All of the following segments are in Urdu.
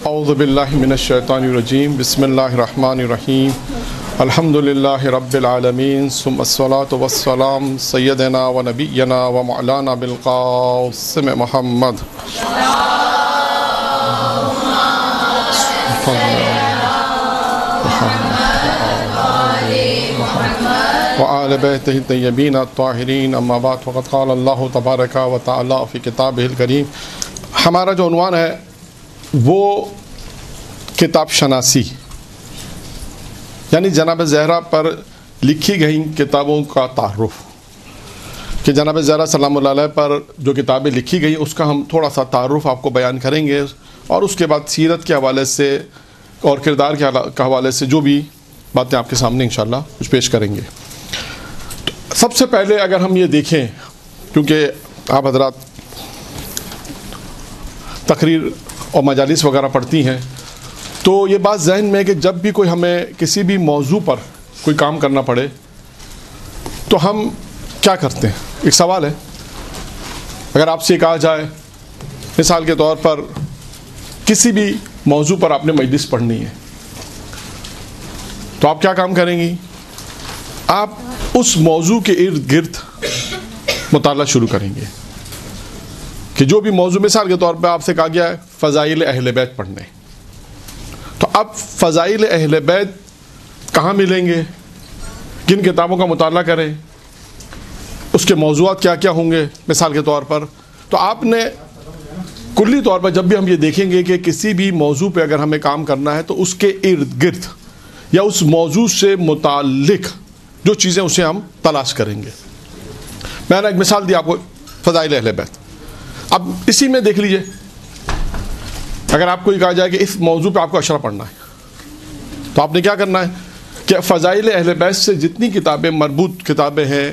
اعوذ باللہ من الشیطان الرجیم بسم اللہ الرحمن الرحیم الحمد للہ رب العالمین ثم الصلاۃ والسلام سیدنا و نبینا و مولانا بالقاسم محمد وآل بیتہ الطیبین الطاہرین اما بعد فقد قال اللہ تبارک و تعالی فی کتابہ الکریم۔ ہمارا جو عنوان ہے وہ کتاب شناسی، یعنی جناب زہرا پر لکھی گئی کتابوں کا تعارف، کہ جناب زہرا سلام اللہ علیہ پر جو کتابیں لکھی گئی اس کا ہم تھوڑا سا تعارف آپ کو بیان کریں گے، اور اس کے بعد سیرت کے حوالے سے اور کردار کے حوالے سے جو بھی باتیں آپ کے سامنے انشاءاللہ کچھ پیش کریں گے۔ سب سے پہلے اگر ہم یہ دیکھیں، کیونکہ آپ حضرات تقریر اور مجالس وغیرہ پڑھتی ہیں، تو یہ بات ذہن میں ہے کہ جب بھی کوئی ہمیں کسی بھی موضوع پر کوئی کام کرنا پڑے تو ہم کیا کرتے ہیں؟ ایک سوال ہے، اگر آپ سے کہا جائے مثال کے طور پر کسی بھی موضوع پر آپ نے مجلس پڑھنی ہے تو آپ کیا کام کریں گی؟ آپ اس موضوع کے ارد گرد مطالعہ شروع کریں گے، کہ جو بھی موضوع، مثال کے طور پہ آپ سے کہا گیا ہے فضائل اہل بیت پڑھنے، تو اب فضائل اہل بیت کہاں ملیں گے، کن کتابوں کا مطالعہ کریں، اس کے موضوعات کیا کیا ہوں گے مثال کے طور پر۔ تو آپ نے کلی طور پر جب بھی ہم یہ دیکھیں گے کہ کسی بھی موضوع پہ اگر ہمیں کام کرنا ہے تو اس کے ارد گرد یا اس موضوع سے متعلق جو چیزیں اسے ہم تلاش کریں گے۔ میں نے ایک مثال دی آپ کو، فضائل اہل بیت۔ اب اسی میں دیکھ لیجئے، اگر آپ کو یہ کہا جائے کہ اس موضوع پہ آپ کو اشرا پڑھنا ہے تو آپ نے کیا کرنا ہے کہ فضائل اہل بیت سے جتنی کتابیں، مربوط کتابیں ہیں،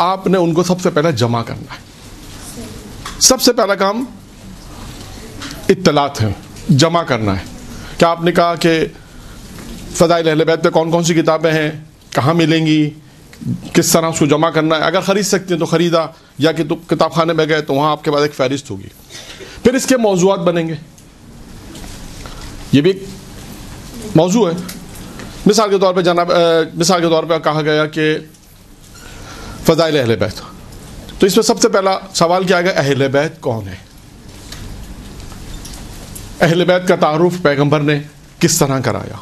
آپ نے ان کو سب سے پہلے جمع کرنا ہے۔ سب سے پہلا کام اطلاعات ہیں، جمع کرنا ہے۔ کیا آپ نے کہا کہ فضائل اہل بیت پہ کون کون سی کتابیں ہیں، کہاں ملیں گی، کس طرح اس کو جمع کرنا ہے، اگر خرید سکتے ہیں تو خریدا، یا کہ تو کتاب خانے میں گئے تو وہاں آپ کے پاس ایک فہرست ہوگی۔ پھر اس کے موضوعات بنیں گے، یہ بھی ایک موضوع ہے۔ مثال کے طور پہ کہا گیا کہ فضائل اہل بیت، تو اس میں سب سے پہلا سوال کیا آئے گا، اہل بیت کون ہے؟ اہل بیت کا تعارف پیغمبر نے کس طرح کرایا؟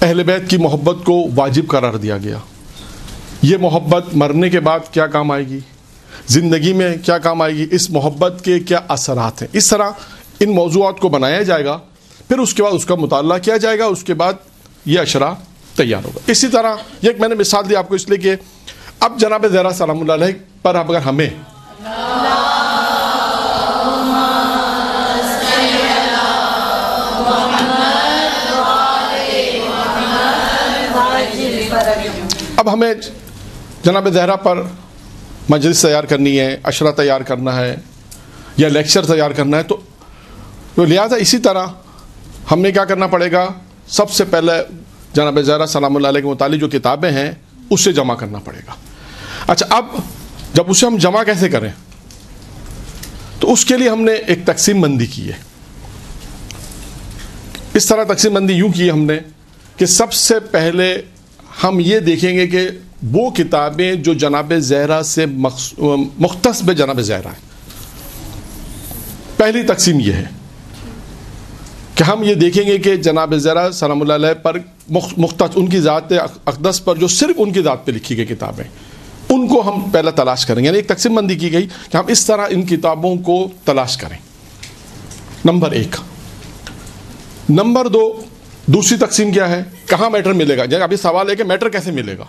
اہل بیت کی محبت کو واجب قرار دیا گیا، یہ محبت مرنے کے بعد کیا کام آئے گی، زندگی میں کیا کام آئے گی، اس محبت کے کیا اثرات ہیں۔ اس طرح ان موضوعات کو بنایا جائے گا، پھر اس کے بعد اس کا مطالعہ کیا جائے گا، اس کے بعد یہ اشرا تیار ہوگا۔ اسی طرح یہ ایک میں نے مثال دی آپ کو اس لیے کہ اب جناب زہرا سلام اللہ علیہ پر اگر ہمیں جناب زہرا پر مجلس تیار کرنی ہے، اشرا تیار کرنا ہے، یا لیکچر تیار کرنا ہے، تو لہٰذا اسی طرح ہم نے کیا کرنا پڑے گا، سب سے پہلے جناب زہرا سلام اللہ علیہ کے متعلق جو کتابیں ہیں اسے جمع کرنا پڑے گا۔ اچھا، اب جب اسے ہم جمع کیسے کریں، تو اس کے لیے ہم نے ایک تقسیم بندی کی ہے۔ اس طرح تقسیم بندی یوں کی ہم نے کہ سب سے پہلے ہم یہ دیکھیں گے کہ وہ کتابیں جو جناب زہرا سے مختص بے جناب زہرا ہے۔ پہلی تقسیم یہ ہے کہ ہم یہ دیکھیں گے کہ جناب زہرا سلام اللہ علیہ پر مختص، ان کی ذات اقدس پر جو صرف ان کی ذات پہ لکھی گئی کتابیں، ان کو ہم پہلے تلاش کریں گے۔ یعنی ایک تقسیم بندی کی گئی کہ ہم اس طرح ان کتابوں کو تلاش کریں، نمبر ایک۔ نمبر دو، دوسری تقسیم کیا ہے، کہاں میٹر ملے گا۔ جب ابھی سوال ہے کہ میٹر کیسے ملے گا،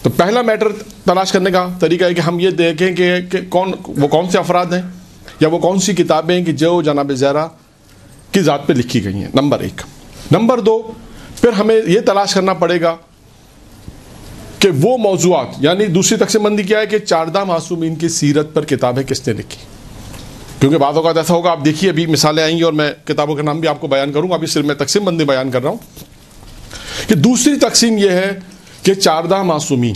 تو پہلا میٹر تلاش کرنے کا طریقہ ہے کہ ہم یہ دیکھیں کہ وہ کون سے افراد ہیں، یا وہ کون سی کتابیں ہیں کہ جو جناب زہرا کی ذات پہ لکھی گئی ہیں، نمبر ایک۔ نمبر دو، پھر ہمیں یہ تلاش کرنا پڑے گا کہ وہ موضوعات، یعنی دوسری تقسیم بندی کیا ہے کہ 14 معصومین کی سیرت پر کتابیں کس نے لکھی، کیونکہ بعض اوقات ایسا ہوگا، آپ دیکھیے ابھی مثالیں آئیں گی اور میں کتابوں کے نام بھی آپ کو بیان کروں گا، ابھی صرف میں تقسیم بندی بیان کر رہا ہوں کہ دوسری تقسیم یہ ہے کہ 14 معصومین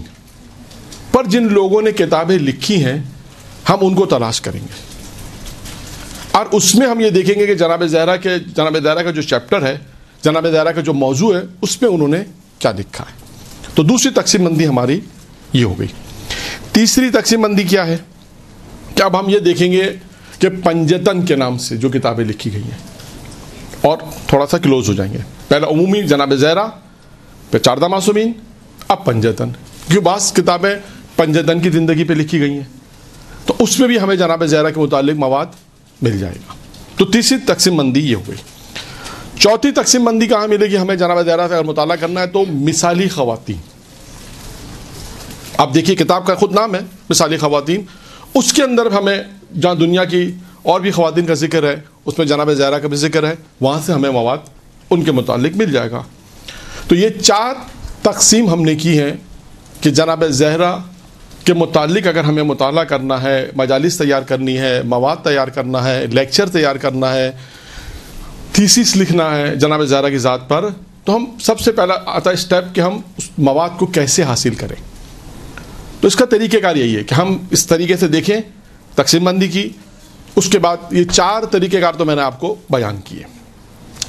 پر جن لوگوں نے کتابیں لکھی ہیں ہم ان کو تلاش کریں گے۔ اور اس میں ہم یہ دیکھیں گے کہ جناب زہرا کا جو چیپٹر ہے، جناب زہرا کا جو موضوع ہے، اس میں انہوں نے کیا لکھا ہے. تو دوسری تقسیم بندی ہماری یہ ہو گئی. تیسری تقسیم بندی کیا ہے کہ اب ہم یہ دیکھیں گے کہ پنجتن کے نام سے جو کتابیں لکھی گئی ہیں، اور تھوڑا سا کلوز ہو جائیں گے. پہلا عمومی جناب زہرا، پھر چاردہ معصومین، اب پنجتن. کیوں بعض کتابیں پنجتن کی زندگی پہ لکھی گئی ہیں، تو اس میں بھی ہمیں جناب زہرا کے متعلق مواد مل جائے گا. تو تیسری تقسیم بندی یہ ہو گئی. چوتھی تقسیم بندی کہاں ملے گی ہمیں جناب زہرا سے اگر مطالعہ کرنا ہے؟ تو مثالی خواتین. آپ دیکھیے کتاب کا خود نام ہے مثالی خواتین، اس کے اندر ہمیں جہاں دنیا کی اور بھی خواتین کا ذکر ہے، اس میں جناب زہرا کا بھی ذکر ہے، وہاں سے ہمیں مواد ان کے متعلق مل جائے گا. تو یہ 4 تقسیم ہم نے کی ہیں کہ جناب زہرا کے متعلق اگر ہمیں مطالعہ کرنا ہے، مجالس تیار کرنی ہے، مواد تیار کرنا ہے، لیکچر تیار کرنا ہے، تھیسس لکھنا ہے جناب زہرا کی ذات پر، تو ہم سب سے پہلا آتا ہے اسٹیپ کہ ہم اس مواد کو کیسے حاصل کریں. تو اس کا طریقہ کار یہی ہے کہ ہم اس طریقے سے دیکھیں تقسیم بندی کی. اس کے بعد یہ 4 طریقہ کار تو میں نے آپ کو بیان کیے.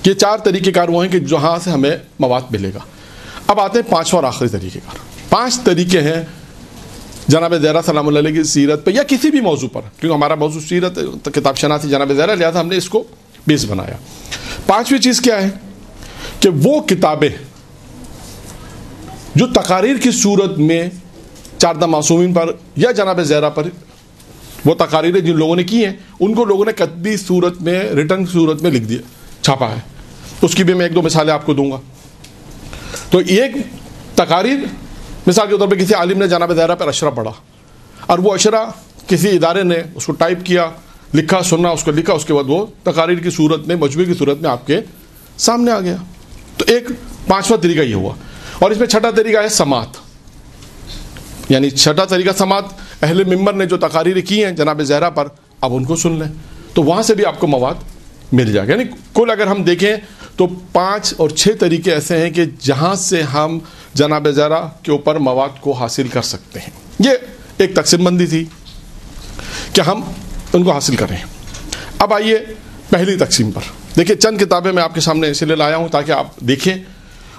یہ 4 طریقہ کار وہ ہیں کہ جہاں سے ہمیں مواد ملے گا. اب آتے ہیں 5واں اور آخری طریقہ کار. 5 طریقے ہیں جناب زہرا سلام اللہ علیہ کی سیرت پہ یا کسی بھی موضوع پر، کیونکہ ہمارا موضوع سیرت کتاب شناسی جناب زہرا، لہٰذا ہم نے اس کو بیس بنایا. 5ویں چیز کیا ہے کہ وہ کتابیں جو تقاریر کی صورت میں چاردہ معصومین پر یا جناب زہرا پر وہ تقاریریں جن لوگوں نے کی ہیں، ان کو لوگوں نے کتبی صورت میں، ریٹن صورت میں لکھ دیا، چھاپا ہے. اس کی بھی میں 1-2 مثالیں آپ کو دوں گا. تو ایک تقاریر مثال کے طور پہ کسی عالم نے جناب زہرا پر اشرا پڑھا، اور وہ اشرا کسی ادارے نے اس کو ٹائپ کیا، لکھا، سننا، اس کو لکھا، اس کے بعد وہ تقاریر کی صورت میں، مجموعے کی صورت میں آپ کے سامنے آ گیا. تو ایک 5واں طریقہ یہ ہوا. اور اس میں 6ٹھا طریقہ ہے سماعت. یعنی 6ٹھا طریقہ سماعت، اہل ممبر نے جو تقاریریں کی ہیں جناب زہرا پر، اب ان کو سن لیں، تو وہاں سے بھی آپ کو مواد مل جائے گا. یعنی کل اگر ہم دیکھیں تو 5 اور 6 طریقے ایسے ہیں کہ جہاں سے ہم جناب زہرا کے اوپر مواد کو حاصل کر سکتے ہیں. یہ ایک تقسیم بندی تھی کہ ہم ان کو حاصل کریں. اب آئیے پہلی تقسیم پر. دیکھیں چند کتابیں میں آپ کے سامنے اس لیے لایا ہوں تاکہ آپ دیکھیں،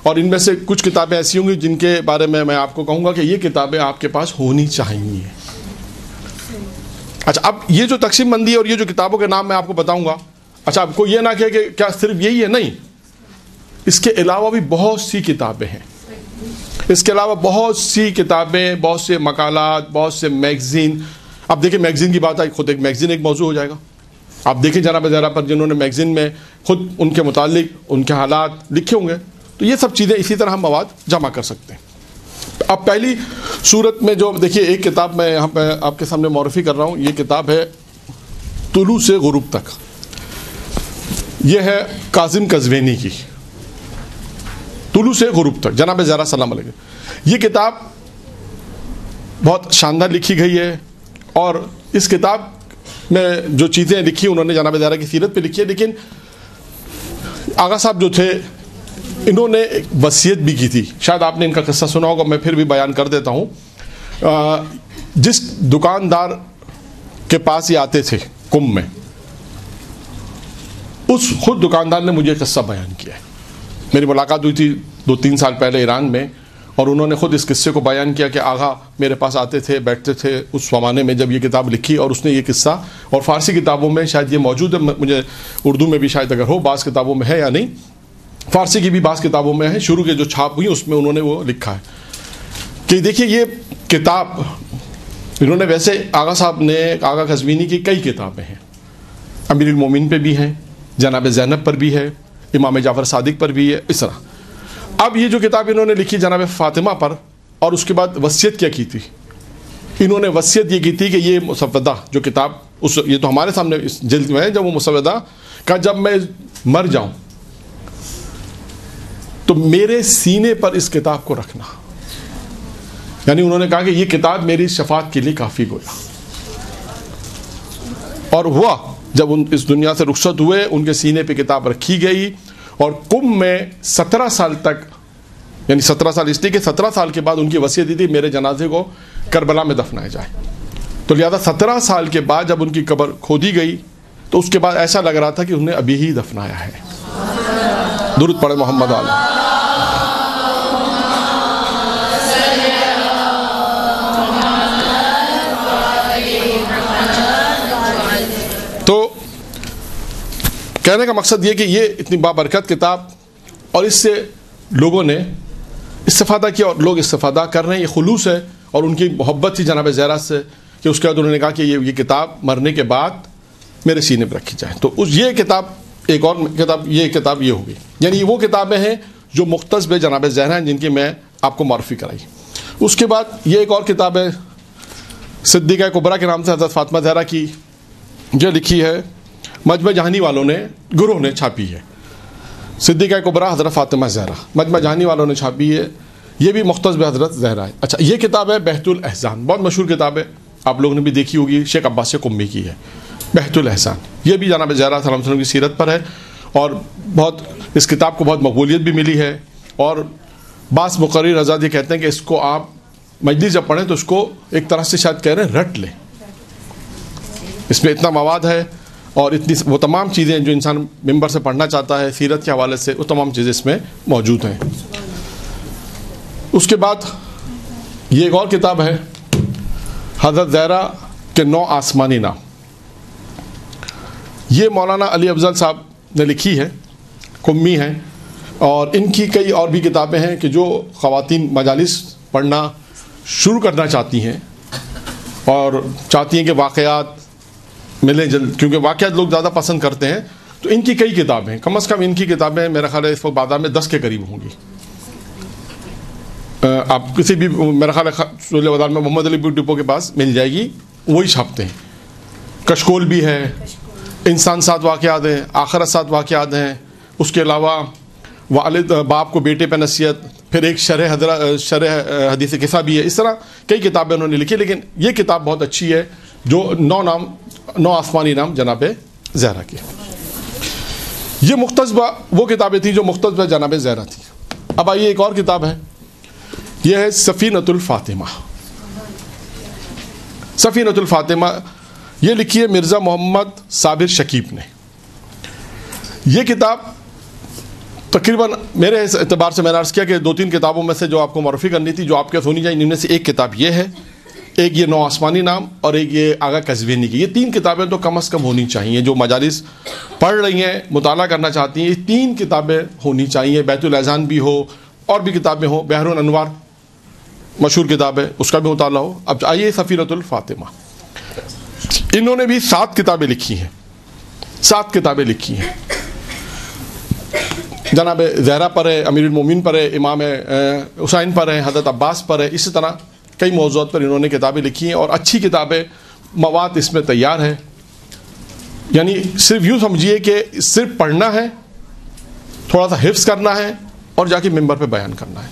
اور ان میں سے کچھ کتابیں ایسی ہوں گی جن کے بارے میں آپ کو کہوں گا کہ یہ کتابیں آپ کے پاس ہونی چاہیے. اچھا، اب یہ جو تقسیم بندی ہے اور یہ جو کتابوں کے نام میں آپ کو بتاؤں گا، اچھا آپ کو یہ نہ کہے کہ کیا صرف یہی ہے، نہیں، اس کے علاوہ بھی بہت سی کتابیں ہیں. اس کے علاوہ بہت سی کتابیں، بہت سے مقالات، بہت سے میگزین. اب دیکھیں میگزین کی بات آئی، خود ایک میگزین ایک موضوع ہو جائے گا. آپ دیکھیں جناب زہرا پر جنہوں نے میگزین میں خود ان کے متعلق ان کے حالات لکھے ہوں گے، تو یہ سب چیزیں اسی طرح ہم مواد جمع کر سکتے ہیں. اب پہلی صورت میں جو دیکھیے ایک کتاب میں یہاں پہ آپ کے سامنے معرفی کر رہا ہوں، یہ کتاب ہے طلوع سے غروب تک. یہ ہے کاظم قزوینی کی، طلوع سے غروب تک، جناب زہرا سلام علیہ. یہ کتاب بہت شاندار لکھی گئی ہے، اور اس کتاب میں جو چیزیں لکھی انہوں نے جناب زہرا کی سیرت پہ لکھی ہے. لیکن آغا صاحب جو تھے انہوں نے ایک وصیت بھی کی تھی. شاید آپ نے ان کا قصہ سنا ہوگا، میں پھر بھی بیان کر دیتا ہوں. جس دکاندار کے پاس یہ آتے تھے کم میں، اس خود دکاندار نے مجھے قصہ بیان کیا ہے. میری ملاقات ہوئی تھی 2-3 سال پہلے ایران میں، اور انہوں نے خود اس قصے کو بیان کیا کہ آغا میرے پاس آتے تھے، بیٹھتے تھے اس زمانے میں جب یہ کتاب لکھی، اور اس نے یہ قصہ، اور فارسی کتابوں میں شاید یہ موجود ہے، مجھے اردو میں بھی شاید اگر ہو، بعض کتابوں میں ہے یا نہیں، فارسی کی بھی بعض کتابوں میں ہے، شروع کے جو چھاپ ہوئی اس میں انہوں نے وہ لکھا ہے کہ دیکھیے یہ کتاب انہوں نے، ویسے آغا صاحب نے، آغا قزوینی کی کئی کتابیں ہیں، امیر المومنین پہ بھی ہیں، جناب زینب پر بھی ہے، امام جعفر صادق پر بھی ہے، اس طرح. اب یہ جو کتاب انہوں نے لکھی جناب فاطمہ پر، اور اس کے بعد وصیت کیا کی تھی، انہوں نے وصیت یہ کی تھی کہ یہ مسودہ جو کتاب، یہ تو ہمارے سامنے اس جلد میں ہے، جب وہ مسودہ کا جب میں مر جاؤں تو میرے سینے پر اس کتاب کو رکھنا. یعنی انہوں نے کہا کہ یہ کتاب میری شفاعت کے لیے کافی گویا. اور ہوا جب ان اس دنیا سے رخصت ہوئے، ان کے سینے پہ کتاب رکھی گئی، اور کم میں 17 سال تک، یعنی 17 سال اس لیے کہ 17 سال کے بعد ان کی وصیت تھی میرے جنازے کو کربلا میں دفنایا جائے. تو لہذا 17 سال کے بعد جب ان کی قبر کھودی گئی تو اس کے بعد ایسا لگ رہا تھا کہ انہیں ابھی ہی دفنایا ہے. درود پڑھے محمد علیہ. تو کہنے کا مقصد یہ کہ یہ اتنی بابرکت کتاب اور اس سے لوگوں نے استفادہ کیا اور لوگ استفادہ کر رہے ہیں. یہ خلوص ہے اور ان کی محبت تھی جناب زہرا سے کہ اس کے بعد انہوں نے کہا کہ یہ کتاب مرنے کے بعد میرے سینے پہ رکھی جائے. تو یہ کتاب ایک اور کتاب یہ ہوگی. یعنی وہ کتابیں ہیں جو مختص بے جناب زہرا ہیں جن کی میں آپ کو معرفی کرائی. اس کے بعد یہ ایک اور کتاب ہے صدیقہ کبریٰ کے نام سے حضرت فاطمہ زہرا کی، جو لکھی ہے مجمع جہانی والوں نے گروہ نے چھاپی ہے. صدیقہ کبریٰ حضرت فاطمہ زہرا مجمع جہانی والوں نے چھاپی ہے. یہ بھی مختص بے حضرت زہرا ہے. اچھا، یہ کتاب ہے بہت الاحسان، بہت مشہور کتاب ہے، آپ لوگوں نے بھی دیکھی ہوگی، شیخ عباس قمی کی ہے بہت الاحسان. یہ بھی جناب زہرا صلی اللہ علیہ وسلم کی سیرت پر ہے اور بہت اس کتاب کو بہت مقبولیت بھی ملی ہے. اور بعض مقرر حضرات یہ کہتے ہیں کہ اس کو آپ مجلس جب پڑھیں تو اس کو ایک طرح سے شاید کہہ رہے ہیں رٹ لیں. اس میں اتنا مواد ہے اور اتنی وہ تمام چیزیں جو انسان ممبر سے پڑھنا چاہتا ہے سیرت کے حوالے سے، وہ تمام چیزیں اس میں موجود ہیں. اس کے بعد یہ ایک اور کتاب ہے حضرت زہرا کے 9 آسمانی نام. یہ مولانا علی افضل صاحب نے لکھی ہے، قمی ہیں، اور ان کی کئی اور بھی کتابیں ہیں کہ جو خواتین مجالس پڑھنا شروع کرنا چاہتی ہیں اور چاہتی ہیں کہ واقعات ملیں جلد، کیونکہ واقعات لوگ زیادہ پسند کرتے ہیں. تو ان کی کئی کتابیں ہیں، کم از کم ان کی کتابیں میرا خیال ہے اس وقت بازار میں 10 کے قریب ہوں گی. آپ کسی بھی میرا خیال ہے سہیل بازار میں محمد علی بک ڈپو کے پاس مل جائے گی، وہی چھاپتے ہیں. کشکول بھی ہے، انسان 7 واقعات ہیں، آخرت 7 واقعات ہیں. اس کے علاوہ والد باپ کو بیٹے پہ نصیحت، پھر ایک شرح حدیث قصہ بھی ہے. اس طرح کئی کتابیں انہوں نے لکھی، لیکن یہ کتاب بہت اچھی ہے جو 9 آسمانی نام جناب زہرا کے. یہ مختص وہ کتابیں تھیں جو مختص جناب زہرا تھی. اب آئیے ایک اور کتاب ہے، یہ ہے سفینۃ الفاطمہ. سفینۃ الفاطمہ یہ لکھی ہے مرزا محمد صابر شکیب نے. یہ کتاب تقریباً میرے اعتبار سے میں نے عرض کیا کہ 2-3 کتابوں میں سے جو آپ کو معرفی کرنی تھی، جو آپ کے ہونی چاہیے، ان میں سے ایک کتاب یہ ہے، ایک یہ 9 آسمانی نام، اور ایک یہ آغا قزوینی کی. یہ 3 کتابیں تو کم از کم ہونی چاہیے. جو مجالس پڑھ رہی ہیں، مطالعہ کرنا چاہتی ہیں، یہ 3 کتابیں ہونی چاہیے. بیت الاذان بھی ہو اور بھی کتابیں ہوں، بحر الانوار مشہور کتاب ہے، اس کا بھی مطالعہ ہو. اب آئیے سفینۃ الفاطمہ. انہوں نے بھی 7 کتابیں لکھی ہیں. 7 کتابیں لکھی ہیں. جناب زہرا پر ہے، امیر المومنین پر ہے، امام حسین پر ہے، حضرت عباس پر ہے. اسی طرح کئی موضوعات پر انہوں نے کتابیں لکھی ہیں اور اچھی کتابیں، مواد اس میں تیار ہے. یعنی صرف یوں سمجھیے کہ صرف پڑھنا ہے، تھوڑا سا حفظ کرنا ہے اور جا کے ممبر پہ بیان کرنا ہے.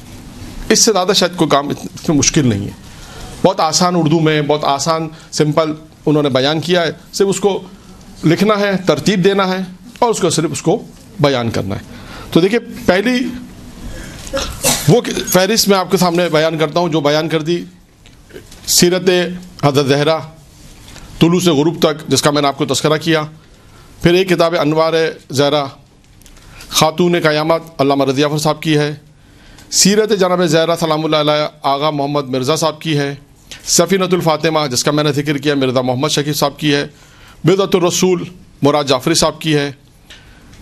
اس سے زیادہ شاید کوئی کام اس میں مشکل نہیں ہے. بہت آسان اردو میں، بہت آسان سمپل انہوں نے بیان کیا ہے. صرف اس کو لکھنا ہے، ترتیب دینا ہے اور اس کو صرف اس کو بیان کرنا ہے. تو دیکھیں، پہلی وہ فہرست میں آپ کے سامنے بیان کرتا ہوں جو بیان کر دی سیرت حضرت زہرا طلوع سے غروب تک، جس کا میں نے آپ کو تذکرہ کیا. پھر ایک کتاب انوار زہرا خاتون قیامت علامہ رضی جعفر صاحب کی ہے. سیرت جناب زہرا سلام اللہ علیہ آغا محمد مرزا صاحب کی ہے. سفینۃ الفاطمہ جس کا میں نے ذکر کیا مرزا محمد شکیب صاحب کی ہے. بدعۃ الرسول مراد جعفری صاحب کی ہے.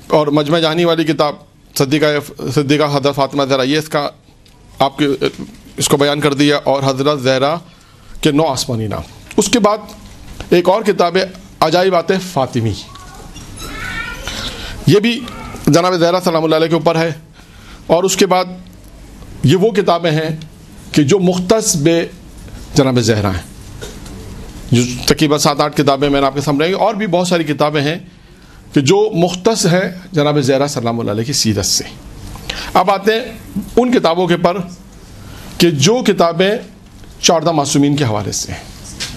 اور مجمع جہانی والی کتاب صدیقہ حضرت فاطمہ زہرا، یہ اس کا آپ کے اس کو بیان کر دیا. اور حضرت زہرا کے 9 آسمانی نام. اس کے بعد ایک اور کتاب ہے عجائبات فاطمی. یہ بھی جناب زہرا سلام اللہ علیہ کے اوپر ہے. اور اس کے بعد یہ وہ کتابیں ہیں کہ جو مختص بے جناب زہرا ہیں، جو تقریباً 7-8 کتابیں میں نے آپ کے سامنے رہیں گی. اور بھی بہت ساری کتابیں ہیں کہ جو مختص ہیں جناب زہرا سلام اللہ علیہ کی سیرت سے. اب آتے ہیں ان کتابوں کے پر کہ جو کتابیں 14 معصومین کے حوالے سے ہیں.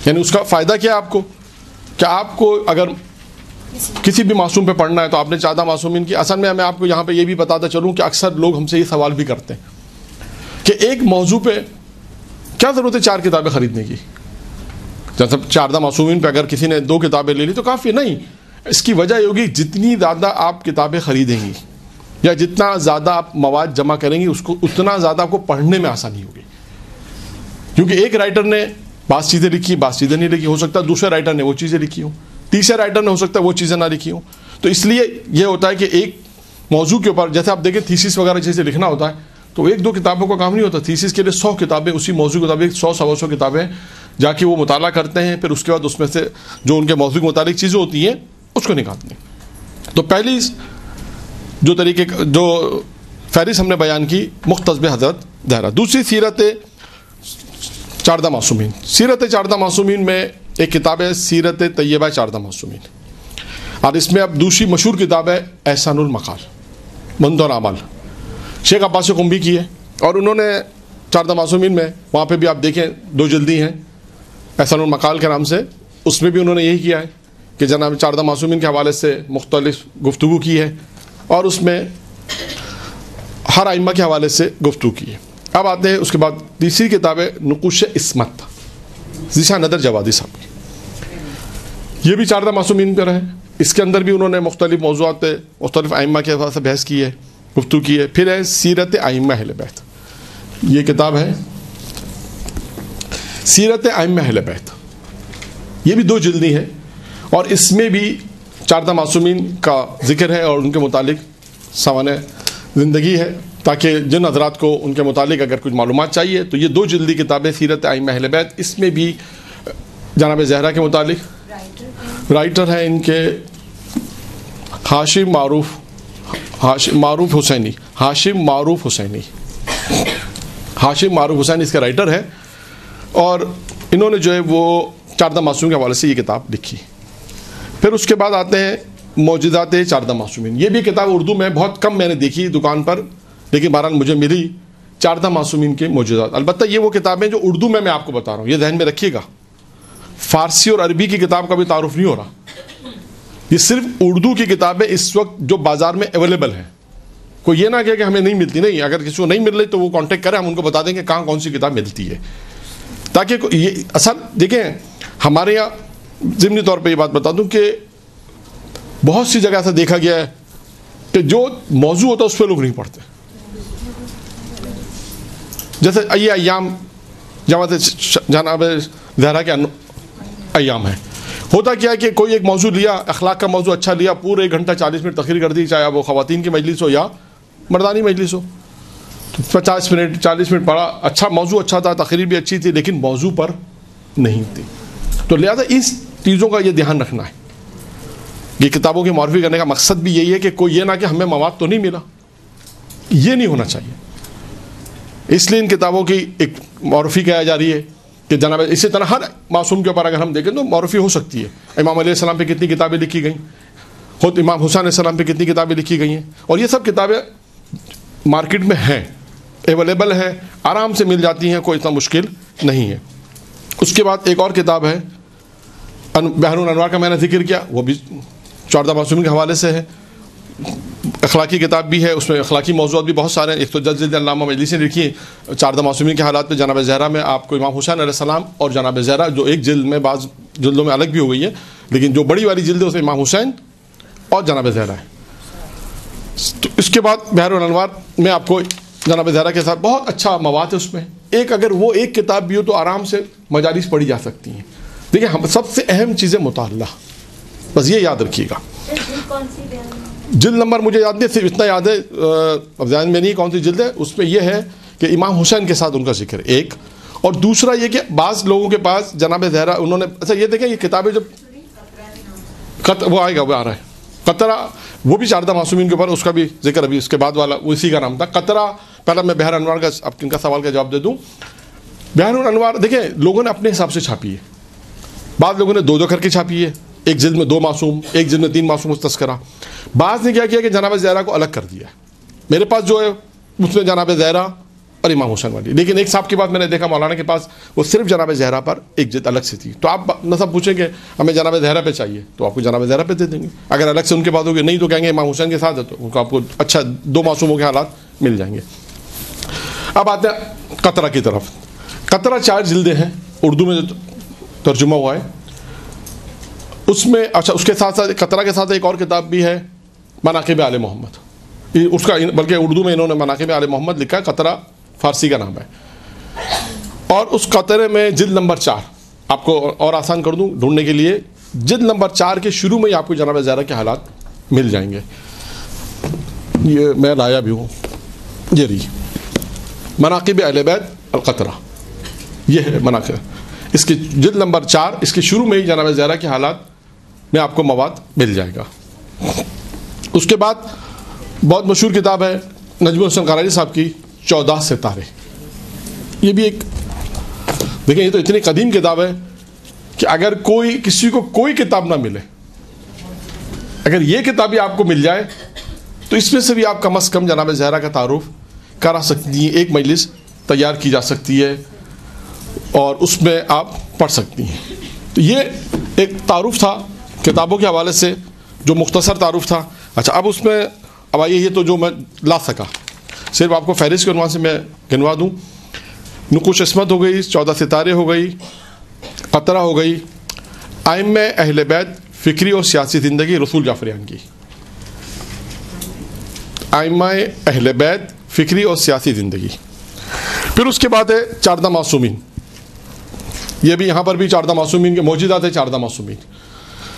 یعنی اس کا فائدہ کیا ہے آپ کو، کہ آپ کو اگر کسی بھی معصوم پہ پڑھنا ہے تو آپ نے 14 معصومین کی. اصل میں آپ کو یہاں پہ یہ بھی بتاتا چلوں کہ اکثر لوگ ہم سے یہ سوال بھی کرتے ہیں کہ ایک موضوع پہ کیا ضرورت ہے 4 کتابیں خریدنے کی. جیسے 14 معصومین پہ اگر کسی نے 2 کتابیں لے لی تو کافی نہیں. اس کی وجہ یہ ہوگی جتنی زیادہ آپ کتابیں خریدیں گی یا جتنا زیادہ آپ مواد جمع کریں گی اس کو اتنا زیادہ آپ کو پڑھنے میں آسانی ہوگی. کیونکہ ایک رائٹر نے بعض چیزیں لکھی بعض چیزیں نہیں لکھی, ہو سکتا ہے دوسرے رائٹر نے وہ چیزیں لکھی ہوں, تیسرے رائٹر نے ہو سکتا ہے وہ چیزیں نہ لکھی ہوں. تو اس لیے یہ ہوتا ہے کہ ایک موضوع کے اوپر جیسے آپ دیکھیں تھیسس وغیرہ جیسے لکھنا ہوتا ہے تو ایک دو کتابوں کا کام نہیں ہوتا. تھیسس کے لیے 100 کتابیں اسی موضوع کے مطابق 100 کتابیں جا کے وہ مطالعہ کرتے ہیں, پھر اس کے بعد اس میں سے جو ان کے موضوع کے متعلق چیزیں ہوتی ہیں اس کو نکالتے ہیں. تو پہلی جو طریقے جو فہرست ہم نے بیان کی مختص بحضرت زہرا. دوسری سیرت 14 معصومین. سیرت 14 معصومین میں ایک کتاب ہے سیرت طیبہ 14 معصومین, اور اس میں اب دوسری مشہور کتاب ہے احسان المقال منظور اعمال, شیخ عباس قمبی کی ہے. اور انہوں نے 14 معصومین میں وہاں پہ بھی آپ دیکھیں 2 جلدی ہیں احسان المقال کے نام سے, اس میں بھی انہوں نے یہی کیا ہے کہ جناب 14 معصومین کے حوالے سے مختلف گفتگو کی ہے اور اس میں ہر ائمہ کے حوالے سے گفتگو کی ہے. اب آتے ہیں اس کے بعد تیسری کتاب ہے نقوش عصمت ذیشان نادر جوادی صاحب کی. یہ بھی 14 معصومین پر ہے. اس کے اندر بھی انہوں نے مختلف موضوعات پہ مختلف ائمہ کے حوالے سے بحث کی ہے, گفتگو کی ہے. پھر ہے سیرت ائمہ اہل بیت, یہ کتاب ہے سیرت ائمہ اہل بیت, یہ بھی 2 جلدی ہے اور اس میں بھی 14 معصومین کا ذکر ہے اور ان کے متعلق سوانح زندگی ہے, تاکہ جن حضرات کو ان کے متعلق اگر کچھ معلومات چاہیے تو یہ 2 جلدی کتابیں سیرت ائمہ اہل بیت. اس میں بھی جناب زہرا کے متعلق رائٹر ہیں ان کے ہاشم معروف حسینی اس کا رائٹر ہے, اور انہوں نے جو ہے وہ 14 معصومین کے حوالے سے یہ کتاب لکھی. پھر اس کے بعد آتے ہیں معجزات 14 معصومین. یہ بھی کتاب اردو میں بہت کم میں نے دیکھی دکان پر, لیکن بہرحال مجھے ملی 14 معصومین کے معجزات. البتہ یہ وہ کتابیں جو اردو میں آپ کو بتا رہا ہوں, یہ ذہن میں رکھیے گا. فارسی اور عربی کی کتاب کا بھی تعارف نہیں ہو رہا, یہ صرف اردو کی کتابیں اس وقت جو بازار میں اویلیبل ہیں. کوئی یہ نہ کہے کہ ہمیں نہیں ملتی, نہیں, اگر کسی کو نہیں مل رہی تو وہ کانٹیکٹ کرے, ہم ان کو بتا دیں کہ کہاں کون سی کتاب ملتی ہے. تاکہ یہ اصل دیکھیں ہمارے یہاں ضمنی طور پہ یہ بات بتا دوں کہ بہت سی جگہ ایسا دیکھا گیا ہے کہ جو موضوع ہوتا ہے اس پہ لوگ نہیں پڑھتے. جیسے یہ ایام جماعت جناب زہرا کے ایام ہے, ہوتا کیا ہے کہ کوئی ایک موضوع لیا, اخلاق کا موضوع اچھا لیا, پورے 1 گھنٹہ 40 منٹ تقریر کر دی, چاہے وہ خواتین کی مجلس ہو یا مردانی مجلس ہو. 50 منٹ 40 منٹ پڑھا, اچھا موضوع اچھا تھا, تقریر بھی اچھی تھی, لیکن موضوع پر نہیں تھی. تو لہذا اس چیزوں کا یہ دھیان رکھنا ہے. یہ کتابوں کی معرفی کرنے کا مقصد بھی یہی ہے کہ کوئی یہ نہ کہ ہمیں مواد تو نہیں ملا, یہ نہیں ہونا چاہیے. اس لیے ان کتابوں کی ایک معرفی کیا جا رہی ہے کہ جناب اسی طرح ہر معصوم کے اوپر اگر ہم دیکھیں تو معرفی ہو سکتی ہے. امام علیہ السلام پہ کتنی کتابیں لکھی گئیں, خود امام حسین علیہ السلام پہ کتنی کتابیں لکھی گئی ہیں, اور یہ سب کتابیں مارکیٹ میں ہیں, اویلیبل ہے, آرام سے مل جاتی ہیں, کوئی اتنا مشکل نہیں ہے. اس کے بعد ایک اور کتاب ہے بحر الانوار کا میں نے ذکر کیا, وہ بھی 14 معصومین کے حوالے سے ہے. اخلاقی کتاب بھی ہے, اس میں اخلاقی موضوعات بھی بہت سارے ہیں. ایک تو جلد علامہ مجلسی نے لکھی 14 معصومین کے حالات پہ. جناب زہرا میں آپ کو امام حسین علیہ السلام اور جناب زہرا جو ایک جلد میں, بعض جلدوں میں الگ بھی ہو گئی ہے, لیکن جو بڑی والی جلد ہے اس میں امام حسین اور جناب زہرا ہے. تو اس کے بعد بحر الانوار میں آپ کو جناب زہرا کے ساتھ بہت اچھا مواد ہے. اس میں ایک اگر وہ ایک کتاب بھی ہو تو آرام سے مجالس پڑھی جا سکتی ہیں. دیکھیں ہم سب سے اہم چیزیں مطالعہ, بس یہ یاد رکھیے گا. جلد نمبر مجھے یاد نہیں, صرف اتنا یاد ہے, اب ذہن میں نہیں کون سی جلد ہے. اس میں یہ ہے کہ امام حسین کے ساتھ ان کا ذکر ہے ایک, اور دوسرا یہ کہ بعض لوگوں کے پاس جناب زہرا انہوں نے اچھا یہ دیکھیں یہ کتابیں جب وہ آئے گا, وہ آ رہا ہے قطرہ, وہ بھی 14 معصومین کے اوپر, اس کا بھی ذکر ابھی اس کے بعد والا اسی کا نام تھا قطرہ. پہلا میں بحر انوار کا اب ان کا سوال کا جواب دے دوں. بحر الانوار دیکھیں لوگوں نے اپنے حساب سے چھاپی ہے. بعض لوگوں نے 2 کر کے چھاپی ہے, ایک جلد میں 2 معصوم, ایک جلد میں 3 معصوم تذکرہ. بعض نے کیا کیا کہ جناب زہرا کو الگ کر دیا. میرے پاس جو ہے اس میں جناب زہرا اور امام حسین والی, لیکن ایک صاحب کی بات میں نے دیکھا مولانا کے پاس وہ صرف جناب زہرا پر ایک جلد الگ سے تھی. تو آپ نہ سب پوچھیں کہ ہمیں جناب زہرا پہ چاہیے تو آپ کو جناب زہرا پہ دے دیں گے. اگر الگ سے ان کے بعد ہوگی نہیں تو کہیں گے امام حسین کے ساتھ ہے, تو ان کو آپ کو اچھا 2 معصوموں کے حالات مل جائیں گے. اب آتے ہیں قطرہ کی طرف. قطرہ 4 جلدیں ہیں, اردو میں جو ترجمہ ہوا ہے. اس میں اچھا اس کے ساتھ ساتھ قطرہ کے ساتھ ایک اور کتاب بھی ہے مناقب آل محمد، اس کا بلکہ اردو میں انہوں نے مناقب آل محمد لکھا ہے، قطرہ فارسی کا نام ہے. اور اس قطرے میں جلد نمبر 4 آپ کو اور آسان کر دوں ڈھونڈنے کے لیے، جلد نمبر 4 کے شروع میں ہی آپ کو جناب زہرا کے حالات مل جائیں گے. یہ میں لایا بھی ہوں، یہ رہی مناقب اہل بیت القطرہ، یہ ہے مناقب، اس کی جلد نمبر 4 اس کے شروع میں ہی جناب زہرا کے حالات میں آپ کو مواد مل جائے گا. اس کے بعد بہت مشہور کتاب ہے نجم الحسن قراری صاحب کی 14 ستارے. یہ بھی ایک دیکھیں، یہ تو اتنی قدیم کتاب ہے کہ اگر کسی کو کوئی کتاب نہ ملے، اگر یہ کتاب بھی آپ کو مل جائے تو اس میں سے بھی آپ کم از کم جناب زہرا کا تعارف کرا سکتی ہیں، ایک مجلس تیار کی جا سکتی ہے اور اس میں آپ پڑھ سکتی ہیں. تو یہ ایک تعارف تھا کتابوں کے حوالے سے جو مختصر تعارف تھا. اچھا اب اس میں اب آئیے، یہ تو جو میں لا سکا، صرف آپ کو فہرست کے عنوان سے میں گنوا دوں. نقوش عصمت ہو گئی، 14 ستارے ہو گئی، قطرہ ہو گئی، ائمہ اہل بیت فکری اور سیاسی زندگی رسول جعفریان کی. ائمہ اہل بیت فکری اور سیاسی زندگی. پھر اس کے بعد ہے 14 معصومین. یہ بھی یہاں پر بھی 14 معصومین کے موجودات ہیں، 14 معصومین.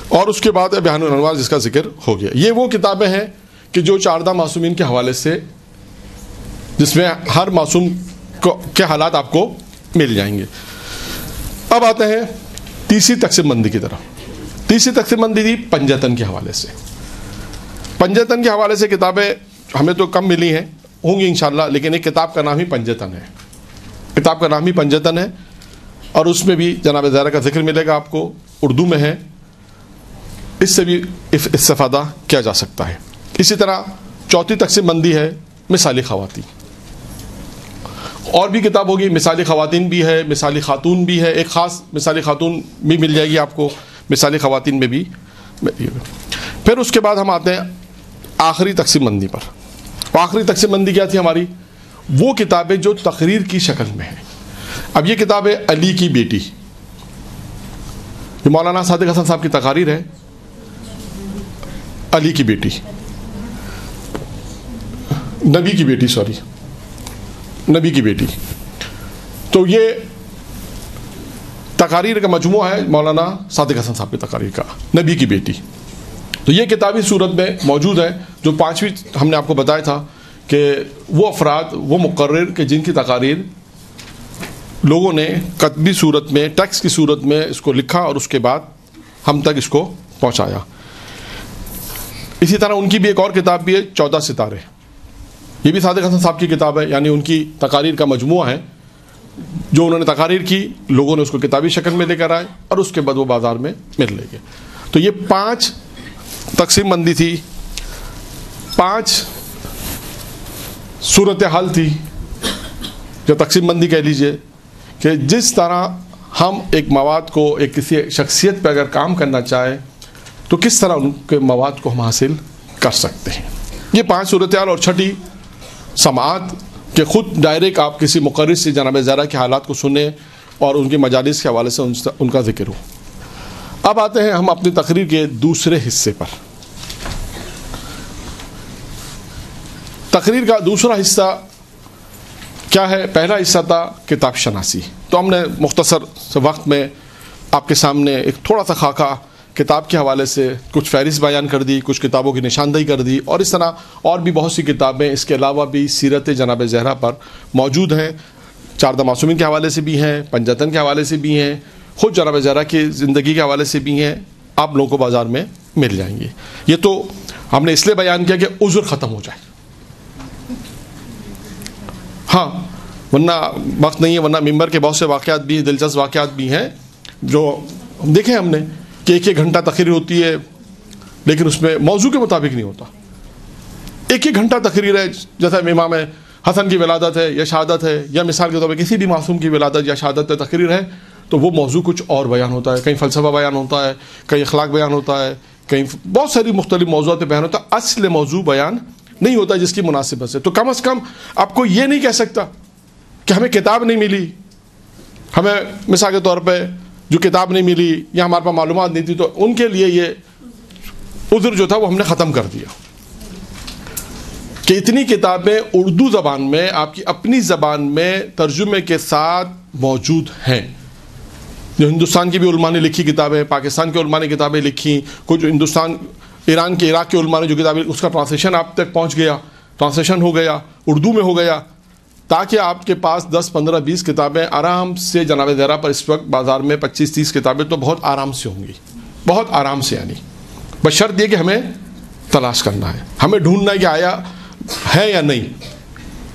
اور اس کے بعد ہے بیان الانوار جس کا ذکر ہو گیا. یہ وہ کتابیں ہیں کہ جو 14 معصومین کے حوالے سے، جس میں ہر معصوم کے حالات آپ کو مل جائیں گے. اب آتے ہیں تیسری تقسیم بندی کی طرف. تیسری تقسیم بندی تھی پنجتن کے حوالے سے. پنجتن کے حوالے سے کتابیں ہمیں تو کم ملی ہیں، ہوں گی انشاءاللہ، لیکن ایک کتاب کا نام ہی پنجتن ہے. کتاب کا نام ہی پنجتن ہے اور اس میں بھی جناب زہرا کا ذکر ملے گا آپ کو، اردو میں ہے، اس سے بھی استفادہ کیا جا سکتا ہے. اسی طرح چوتھی تقسیم بندی ہے مثالی خواتین. اور بھی کتاب ہوگی، مثالی خواتین بھی ہے، مثالی خاتون بھی ہے، ایک خاص مثالی خاتون بھی مل جائے گی آپ کو، مثالی خواتین میں بھی. پھر اس کے بعد ہم آتے ہیں آخری تقسیم بندی پر. آخری تقسیم بندی کیا تھی ہماری؟ وہ کتابیں جو تقریر کی شکل میں ہیں. اب یہ کتاب ہے علی کی بیٹی، یہ مولانا صادق حسن صاحب کی تقاریر ہے. علی کی بیٹی، نبی کی بیٹی، نبی کی بیٹی. تو یہ تقاریر کا مجموعہ ہے مولانا صادق حسن صاحب کی تقاریر کا، نبی کی بیٹی. تو یہ کتابی صورت میں موجود ہے. جو 5ویں ہم نے آپ کو بتایا تھا کہ وہ افراد، وہ مقرر کہ جن کی تقاریر لوگوں نے کتبی صورت میں، ٹیکسٹ کی صورت میں اس کو لکھا اور اس کے بعد ہم تک اس کو پہنچایا. اسی طرح ان کی بھی ایک اور کتاب بھی ہے 14 ستارے. یہ بھی صادق حسن صاحب کی کتاب ہے، یعنی ان کی تقاریر کا مجموعہ ہے جو انہوں نے تقاریر کی، لوگوں نے اس کو کتابی شکل میں لے کر آئے اور اس کے بعد وہ بازار میں مل لے گئے. تو یہ 5 تقسیم بندی تھی، 5 صورتحال تھی، جو تقسیم بندی کہہ لیجئے کہ جس طرح ہم ایک مواد کو، ایک کسی شخصیت پہ اگر کام کرنا چاہے تو کس طرح ان کے مواد کو ہم حاصل کر سکتے ہیں. یہ 5 صورتحال. اور چھٹی سماعت کہ خود ڈائریکٹ آپ کسی مقرر سے جناب زہرا کے حالات کو سنیں اور ان کی مجالس کے حوالے سے ان کا ذکر ہو. اب آتے ہیں ہم اپنی تقریر کے دوسرے حصے پر. تقریر کا دوسرا حصہ کیا ہے؟ پہلا حصہ تھا کتاب شناسی. تو ہم نے مختصر سے وقت میں آپ کے سامنے ایک تھوڑا سا خاکہ کتاب کے حوالے سے کچھ فہرست بیان کر دی، کچھ کتابوں کی نشاندہی کر دی، اور اس طرح اور بھی بہت سی کتابیں اس کے علاوہ بھی سیرت جناب زہرا پر موجود ہیں. 14 معصومین کے حوالے سے بھی ہیں، پنجتن کے حوالے سے بھی ہیں، خود جناب زہرا کی زندگی کے حوالے سے بھی ہیں. آپ لوگوں کو بازار میں مل جائیں گے. یہ تو ہم نے اس لیے بیان کیا کہ عذر ختم ہو جائے. ہاں ورنہ وقت نہیں ہے، ورنہ ممبر کے بہت سے واقعات بھی، دلچسپ واقعات بھی ہیں جو دیکھیں ہم نے کہ 1 گھنٹہ تقریر ہوتی ہے لیکن اس میں موضوع کے مطابق نہیں ہوتا. 1 گھنٹہ تقریر ہے، جیسا امام حسن کی ولادت ہے یا شہادت ہے، یا مثال کے طور پہ کسی بھی معصوم کی ولادت یا شہادت پہ تقریر ہے، تو وہ موضوع کچھ اور بیان ہوتا ہے. کہیں فلسفہ بیان ہوتا ہے، کہیں اخلاق بیان ہوتا ہے، کہیں بہت ساری مختلف موضوعات پہ بیان ہوتا ہے. اصل موضوع بیان نہیں ہوتا جس کی مناسبت سے. تو کم از کم آپ کو یہ نہیں کہہ سکتا کہ ہمیں کتاب نہیں ملی، ہمیں مثال کے طور پہ جو کتاب نہیں ملی یا ہمارے پاس معلومات نہیں تھی، تو ان کے لیے یہ عذر جو تھا وہ ہم نے ختم کر دیا کہ اتنی کتابیں اردو زبان میں آپ کی اپنی زبان میں ترجمے کے ساتھ موجود ہیں. جو ہندوستان کی بھی علماء نے لکھی کتابیں، پاکستان کے علماء نے کتابیں لکھی، کچھ ہندوستان ایران کے عراق کے علماء نے جو کتابیں، اس کا ٹرانسلیشن آپ تک پہنچ گیا، ٹرانسلیشن ہو گیا، اردو میں ہو گیا، تاکہ آپ کے پاس 10 15 20 کتابیں آرام سے جناب زہرا پر اس وقت بازار میں 25 30 کتابیں تو بہت آرام سے ہوں گی، بہت آرام سے. یعنی بشرط یہ کہ ہمیں تلاش کرنا ہے، ہمیں ڈھونڈنا ہے کہ آیا ہے یا نہیں.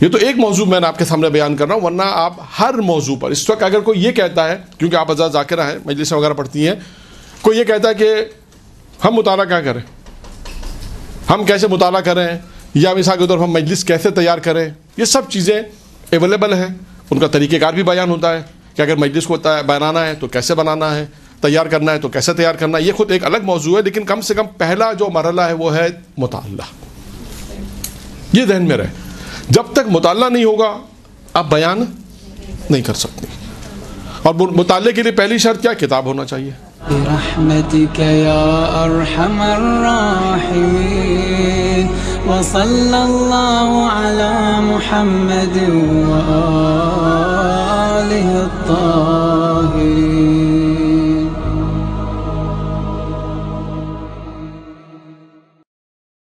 یہ تو ایک موضوع میں نے آپ کے سامنے بیان کر رہا ہوں، ورنہ آپ ہر موضوع پر اس وقت اگر کوئی یہ کہتا ہے، کیونکہ آپ حضرات ذاکرہ ہیں، مجلسیں وغیرہ پڑھتی ہیں، کوئی یہ کہتا ہے کہ ہم مطالعہ کیا کریں، ہم کیسے مطالعہ کریں، یا مثال کے طور پر ہم مجلس کیسے تیار کریں، یہ سب چیزیں اویلیبل ہیں. ان کا طریقہ کار بھی بیان ہوتا ہے کہ اگر مجلس کو بنانا ہے تو کیسے بنانا ہے، تیار کرنا ہے تو کیسے تیار کرنا ہے. یہ خود ایک الگ موضوع ہے، لیکن کم سے کم پہلا جو مرحلہ ہے وہ ہے مطالعہ. یہ ذہن میں رہے، جب تک مطالعہ نہیں ہوگا آپ بیان نہیں کر سکتے. اور مطالعے کے لیے پہلی شرط کیا؟ کتاب ہونا چاہیے. برحمتك يا ارحم الراحمين وصلى الله على محمد وآله الطاهرين.